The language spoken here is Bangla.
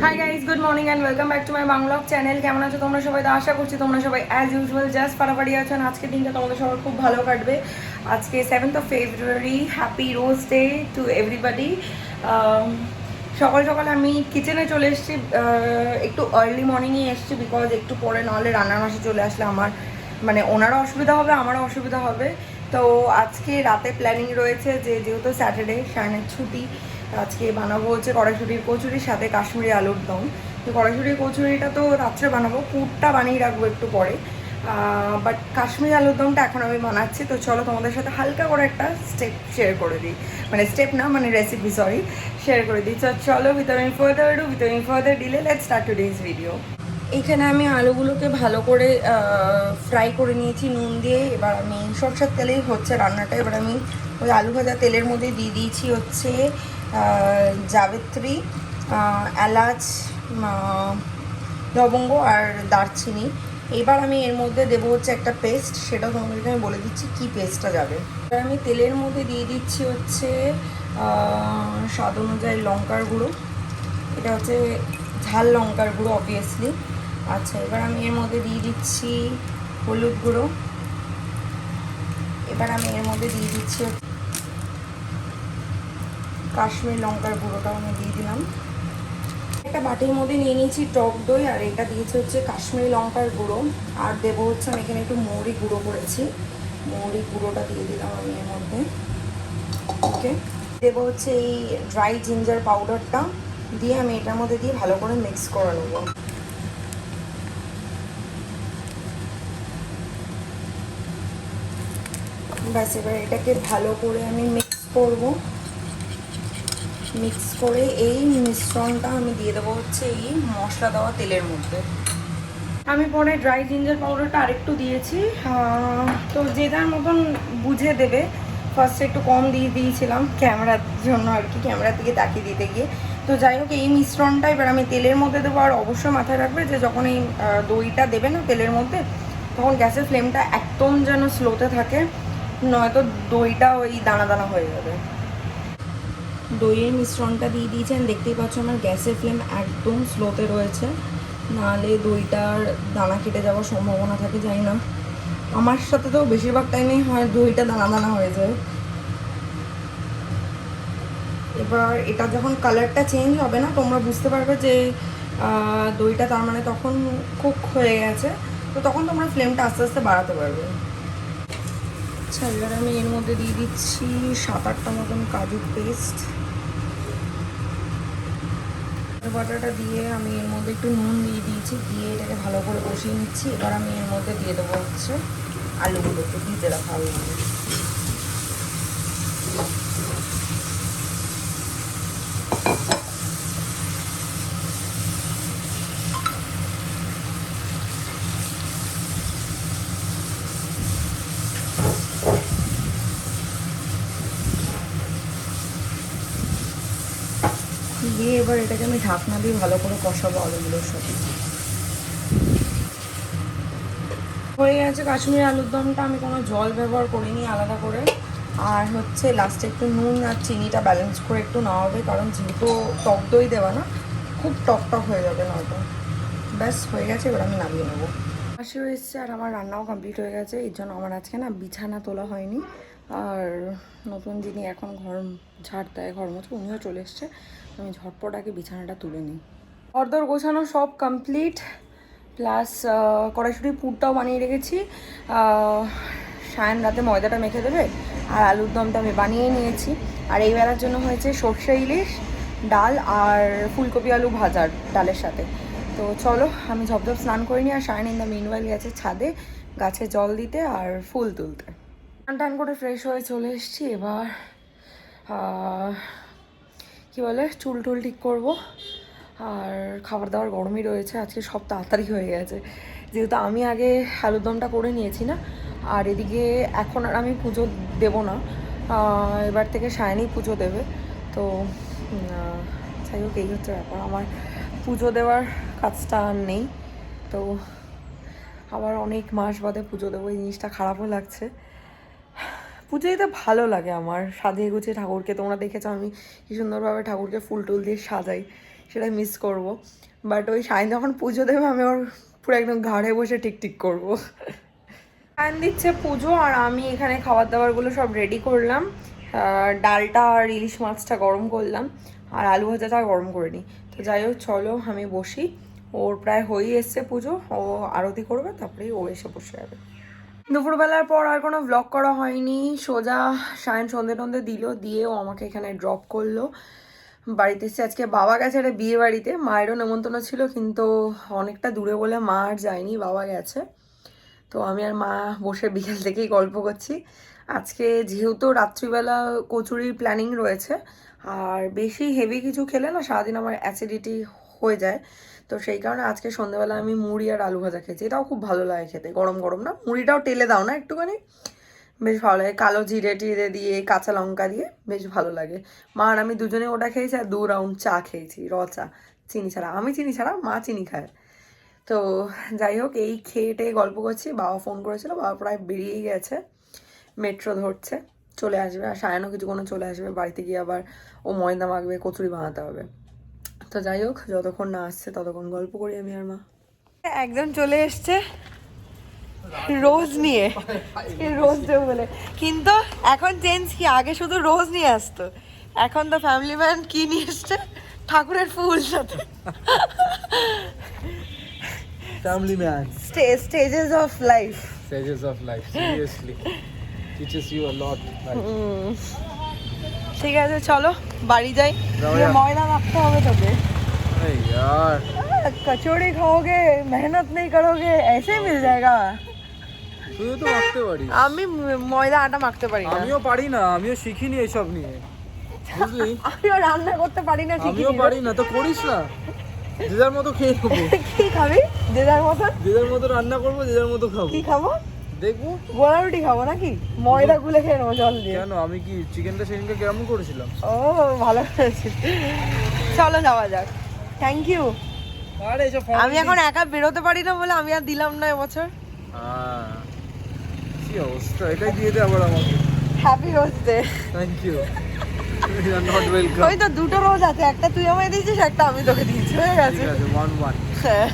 High guys, good morning and welcome back to my blog channel. কেমন আছো তোমরা সবাই? তো আশা করছি তোমরা সবাই অ্যাজ ইউজুয়াল জাস্ট পাড়াপাড়ি আছো। আজকের দিনটা তোমাদের সবার খুব ভালো কাটবে। আজকে 7th of February, happy rose day to everybody. সকাল সকাল আমি কিচেনে চলে এসেছি, একটু আর্লি মর্নিংয়ে এসেছি বিকজ একটু পরে নাহলে রান্নার মাসে চলে আসলে আমার মানে ওনারও অসুবিধা হবে, আমারও অসুবিধা হবে। তো আজকে রাতে প্ল্যানিং রয়েছে যে যেহেতু স্যাটারডে, সায়নের ছুটি, আজকে বানাবো হচ্ছে কড়াইশুঁটির কচুরির সাথে কাশ্মীরি আলুর দম। তো কড়াইশুঁটির কচুরিটা তো রাত্রে বানাবো, পুরটা বানিয়ে রাখবো একটু পরে। বাট কাশ্মীরি আলুর দমটা এখন আমি বানাচ্ছি। তো চলো তোমাদের সাথে হালকা করে একটা স্টেপ শেয়ার করে দিই, মানে স্টেপ না মানে রেসিপি, সরি, শেয়ার করে দিই। তো চলো without further delay let's start today's video. এখানে আমি আলুগুলোকে ভালো করে ফ্রাই করে নিয়েছি নুন দিয়ে। এবার আমি সরষের তেলেই হচ্ছে রান্নাটা। এবার আমি ওই আলু ভাজা তেলের মধ্যে দিয়ে দিয়েছি হচ্ছে জাবিত্রী, এলাচ, লবঙ্গ আর দারচিনি। এবার আমি এর মধ্যে দেবো হচ্ছে একটা পেস্ট, সেটাও তোমাদেরকে আমি বলে দিচ্ছি কী পেস্টটা যাবে। এবার আমি তেলের মধ্যে দিয়ে দিচ্ছি হচ্ছে স্বাদ অনুযায়ী লঙ্কার গুঁড়ো। এটা হচ্ছে ঝাল লঙ্কার গুঁড়ো অবভিয়াসলি। আচ্ছা, এবার আমি এর মধ্যে দিয়ে দিচ্ছি হলুদ গুঁড়ো। এবার আমি এর মধ্যে দিয়ে দিচ্ছি কাশ্মীর লঙ্কার গুঁড়োটাও আমি দিয়ে দিলাম। একটা বাটির মধ্যে নিয়ে নিয়েছি টক দই, আর এটা দিয়েছি হচ্ছে কাশ্মীরি লঙ্কার গুঁড়ো। আর দেবো হচ্ছে আমি এখানে একটু মৌরি গুঁড়ো করেছি, মৌরি গুঁড়োটা দিয়ে দিলাম আমি এর মধ্যে। ওকে, দেবো হচ্ছে এই ড্রাই জিঞ্জার পাউডারটা, দিয়ে আমি এটার মধ্যে দিয়ে ভালো করে মিক্স করে নেবো। ব্যাস, এবার এটাকে ভালো করে আমি মিক্স করব। মিক্স করে এই মিশ্রণটা আমি দিয়ে দেবো হচ্ছে এই মশলা দেওয়া তেলের মধ্যে। আমি পরে ড্রাই জিঞ্জার পাউডারটা আরেকটু দিয়েছি, তো যে যার মতন বুঝে দেবে। ফার্স্টে একটু কম দিয়ে দিয়েছিলাম ক্যামেরার জন্য আর কি, ক্যামেরার দিকে তাকিয়ে দিতে গিয়ে। তো যাই হোক, এই মিশ্রণটা এবার আমি তেলের মধ্যে দেবো। আর অবশ্যই মাথায় রাখবে যে যখন এই দইটা দেবে না তেলের মধ্যে, তখন গ্যাসের ফ্লেমটা একদম যেন স্লোতে থাকে, নয়তো দইটা ওই দানা দানা হয়ে যাবে। দইয়ের মিশ্রণটা দিয়ে দিয়েছেন, দেখতেই পাচ্ছ আমার গ্যাসের ফ্লেম একদম স্লোতে রয়েছে, নাহলে দইটার দানা কেটে যাওয়ার সম্ভাবনা থাকে। জানি না, আমার সাথে তো বেশিরভাগ টাইমেই হয় দইটা দানা দানা হয়ে যায়। এবার এটা যখন কালারটা চেঞ্জ হবে না, তোমরা বুঝতে পারবে যে দইটা তার মানে তখন কুক হয়ে গেছে। তো তখন তোমরা ফ্লেমটা আস্তে আস্তে বাড়াতে পারবে। আচ্ছা, এবার আমি এর মধ্যে দিয়ে দিচ্ছি 7-8টা মতন কাজু পেস্ট। বাটাটা দিয়ে আমি এর মধ্যে একটু নুন দিয়ে দিয়েছি, দিয়ে এটাকে ভালো করে কষিয়ে নিচ্ছি। এবার আমি এর মধ্যে দিয়ে দেবো হচ্ছে আলুগুলোকে, ভিজে রাখা আলুগুলো। দিয়ে এবার এটাকে আমি ঢাকনা দিয়ে ভালো করে কষাবো আলুগুলোর সাথে। হয়ে গেছে কাশ্মীরি আলুর দমটা। আমি কোনো জল ব্যবহার করিনি আলাদা করে। আর হচ্ছে লাস্টে একটু নুন আর চিনিটা ব্যালেন্স করে একটু নেওয়া হবে, কারণ যেহেতু টক দই দেওয়া না, খুব টক টক হয়ে যাবে নয়তো। ব্যাস হয়ে গেছে, এবার আমি নামিয়ে নেবো। হাসিও এসছে আর আমার রান্নাও কমপ্লিট হয়ে গেছে। এর জন্য আমার আজকে না বিছানা তোলা হয়নি। আর নতুন যিনি এখন ঘর ঝাড় দেয়, ঘর মুছে, উনিও চলে এসছে। আমি ঝটপট আগে বিছানাটা তুলে নিই। ঘরদোর গোছানো সব কমপ্লিট, প্লাস কড়াইশুঁটির পুরটাও বানিয়ে রেখেছি। সায়ন রাতে ময়দাটা মেখে দেবে, আর আলুর দমটা আমি বানিয়ে নিয়েছি। আর এই বেলার জন্য হয়েছে সর্ষে ইলিশ, ডাল আর ফুলকপি আলু ভাজার ডালের সাথে। তো চলো আমি ঝপঝপ স্নান করে নিই। আর সায়ন ইন দ্য মিনওয়াইল গেছে ছাদে গাছে জল দিতে আর ফুল তুলতে। স্নান টান করে ফ্রেশ হয়ে চলে এসেছি। এবার কী বলে, চুল টুল ঠিক করবো। আর খাবার দাবার গরমই রয়েছে, আজকে সব তাড়াতাড়ি হয়ে গেছে যেহেতু আমি আগে আলুরদমটা করে নিয়েছি না। আর এদিকে এখন আর আমি পুজো দেবো না, এবার থেকে সায়নই পুজো দেবে। তো যাই হোক, এই হচ্ছে ব্যাপার, আমার পুজো দেওয়ার কাজটা আর নেই। তো আবার অনেক মাস বাদে পুজো দেবো, এই জিনিসটা খারাপও লাগছে। পুজো দিতে ভালো লাগে আমার, সাজিয়ে গুছিয়ে ঠাকুরকে, তোমরা দেখেছো আমি কি সুন্দরভাবে ঠাকুরকে ফুল টুল দিয়ে সাজাই, সেটা মিস করব। বাট ওই সায়ন যখন পুজো দেবে আমি ওর পুরো একদম ঘাড়ে বসে টিকটিক করবো। সায়ন দিচ্ছে পুজো আর আমি এখানে খাবার দাবারগুলো সব রেডি করলাম। ডালটা আর ইলিশ মাছটা গরম করলাম, আর আলু ভাজাটা গরম করে নিই। তো যাই হোক চলো আমি বসি, ওর প্রায় হয়েই এসছে পুজো, ও আরতি করবে তারপরেই ও এসে বসে যাবে। দুপুরবেলার পর আর কোনো ব্লগ করা হয়নি, সোজা সায়ন সন্ধে টন্ধে দিল, দিয়ে ও আমাকে এখানে ড্রপ করলো। বাড়িতে এসে আজকে বাবা গেছে একটা বিয়ে বাড়িতে, মায়েরও নেমন্তন্ন ছিল কিন্তু অনেকটা দূরে বলে মা আর যায়নি, বাবা গেছে। তো আমি আর মা বসে বিকেল থেকেই গল্প করছি। আজকে যেহেতু রাত্রিবেলা কচুরির প্ল্যানিং রয়েছে, আর বেশি হেভি কিছু খেলে না সারাদিন আমার অ্যাসিডিটি হয়ে যায়, তো সেই কারণে আজকে সন্ধ্যেবেলা আমি মুড়ি আর আলু ভাজা খেয়েছি। এটাও খুব ভালো লাগে খেতে, গরম গরম না, মুড়িটাও টেলে দাও না একটুখানি, বেশ ভালো লাগে, কালো জিরে টিরে দিয়ে কাঁচা লঙ্কা দিয়ে বেশ ভালো লাগে। মা আর আমি দুজনে ওটা খেয়েছি, আর 2 রাউন্ড চা খেয়েছি, চা, চিনি ছাড়া। আমি চিনি ছাড়া, মা চিনি খায়। তো যাই হোক এই খেয়ে গল্প করছি, বাবা ফোন করেছিল, বাবা প্রায় বেরিয়েই গেছে, মেট্রো ধরছে, চলে আসবে। আর সায়নও কিছুক্ষণ চলে আসবে, বাড়িতে গিয়ে আবার ও ময়দা মাখবে, কচুরি বানাতে হবে। তো যাই হোক যতক্ষণ না আসছে ততক্ষণ গল্প করি আমি আর মা। একজন চলে এসছে রোজ নিয়ে, রোজ দেবো বলে, কিন্তু এখন চেঞ্জ কি, আগে শুধু রোজ নিয়ে আসতো, এখন তো ফ্যামিলি ম্যান কি নিয়ে এসছে, ঠাকুরের ফুল সাথে। Family man. Stages of life. Stages of life. Seriously. Teaches you a lot. Right? ঠিক আছে চলো বাড়ি যাই, যাও ये यार। ময়দা মাখতে হবে তোকে। अरे यार कचौड़ी खाओगे, मेहनत नहीं करोगे, ऐसे ही मिल जाएगा। তুই তো মাখতে পারিস। আমি ময়দা আটা মাখতে পারি না, আমিও পারি না, আমিও শিখিনি এইসব নিয়ে, বুঝলি? আমিও রান্না করতে পারি না, আমিও পারি না, তো করিস না, যে যার মতো খেয়ে নেবো। কি খাবি? যে যার মতন যে যার মতো রান্না করবো, যে যার মতো খাবো। কি খাবো? দেখবো গোলা রুটি খাবো নাকি, ময়দা গুলে খেয়ে নেবো জল দিয়ে। কেন, আমি কি চিকেনটা সেদিনকে কেমন করেছিলাম? ও ভালো করেছিস, চলো যাওয়া যাক। Thank you. আরে এসব আমি এখন একা বেরোতে পারি না বলে আমি আর দিলাম না এবছর। হ্যাঁ কি অবস্থা, এটাই দিয়ে দে আবার আমাকে। Happy rose day. Thank you, you are not welcome. ওই তো দুটো রোজ আছে, একটা তুই আমায় দিয়েছিস, একটা আমি তোকে দিয়েছি, হয়ে গেছে। ঠিক আছে, 1-1। হ্যাঁ